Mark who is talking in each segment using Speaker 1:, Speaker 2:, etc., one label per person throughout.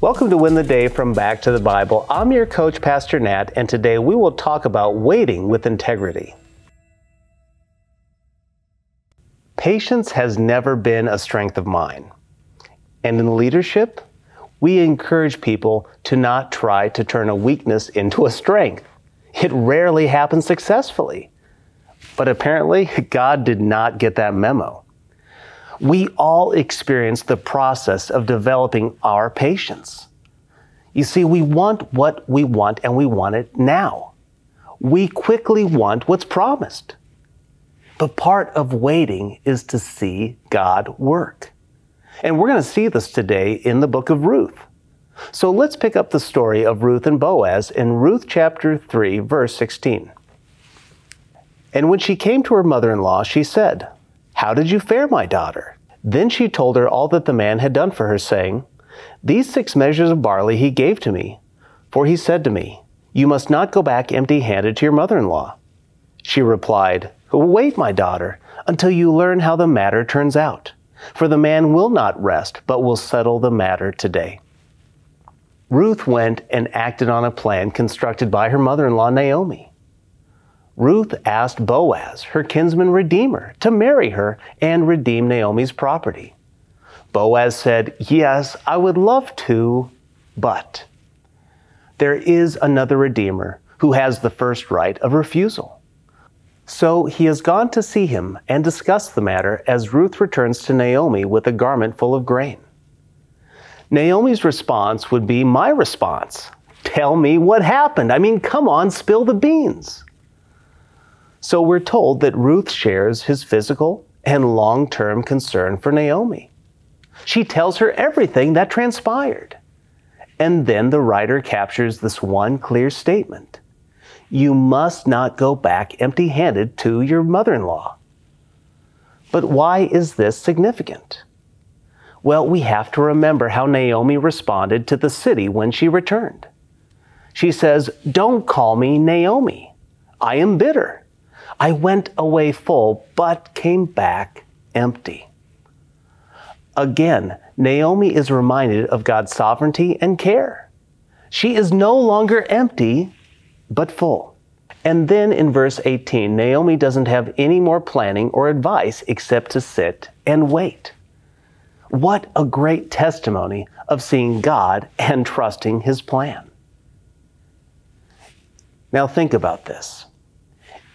Speaker 1: Welcome to Win the Day from Back to the Bible. I'm your coach, Pastor Nat, and today we will talk about waiting with integrity. Patience has never been a strength of mine. And in leadership, we encourage people to not try to turn a weakness into a strength. It rarely happens successfully. But apparently, God did not get that memo. We all experience the process of developing our patience. You see, we want what we want and we want it now. We quickly want what's promised. But part of waiting is to see God work. And we're going to see this today in the Book of Ruth. So let's pick up the story of Ruth and Boaz in Ruth chapter 3, verse 16. And when she came to her mother-in-law, she said, "How did you fare, my daughter?" Then she told her all that the man had done for her, saying, "These 6 measures of barley he gave to me, for he said to me, 'You must not go back empty-handed to your mother-in-law.'" She replied, "Wait, my daughter, until you learn how the matter turns out. For the man will not rest, but will settle the matter today." Ruth went and acted on a plan constructed by her mother-in-law, Naomi. Ruth asked Boaz, her kinsman redeemer, to marry her and redeem Naomi's property. Boaz said, "Yes, I would love to, but..." There is another redeemer who has the first right of refusal. So he has gone to see him and discuss the matter as Ruth returns to Naomi with a garment full of grain. Naomi's response would be my response. Tell me what happened. I mean, come on, spill the beans. So we're told that Ruth shares his physical and long-term concern for Naomi. She tells her everything that transpired. And then the writer captures this one clear statement. You must not go back empty-handed to your mother-in-law. But why is this significant? Well, we have to remember how Naomi responded to the city when she returned. She says, "Don't call me Naomi. I am bitter. I went away full, but came back empty." Again, Naomi is reminded of God's sovereignty and care. She is no longer empty, but full. And then in verse 18, Naomi doesn't have any more planning or advice except to sit and wait. What a great testimony of seeing God and trusting His plan. Now think about this.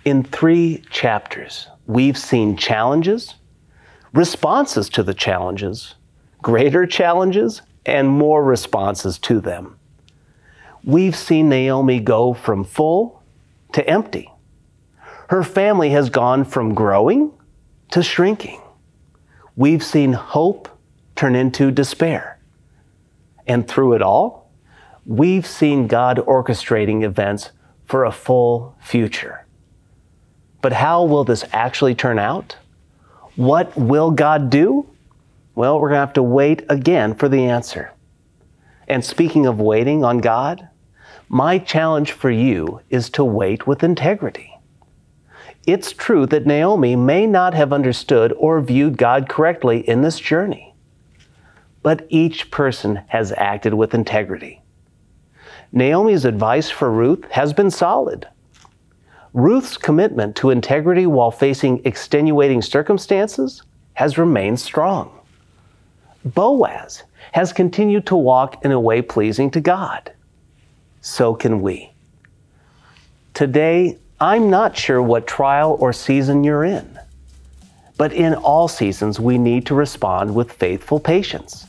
Speaker 1: In 3 chapters, we've seen challenges, responses to the challenges, greater challenges, and more responses to them. We've seen Naomi go from full to empty. Her family has gone from growing to shrinking. We've seen hope turn into despair. And through it all, we've seen God orchestrating events for a full future. But how will this actually turn out? What will God do? Well, we're going to have to wait again for the answer. And speaking of waiting on God, my challenge for you is to wait with integrity. It's true that Naomi may not have understood or viewed God correctly in this journey, but each person has acted with integrity. Naomi's advice for Ruth has been solid. Ruth's commitment to integrity while facing extenuating circumstances has remained strong. Boaz has continued to walk in a way pleasing to God. So can we. Today, I'm not sure what trial or season you're in, but in all seasons, we need to respond with faithful patience.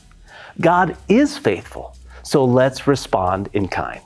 Speaker 1: God is faithful, so let's respond in kind.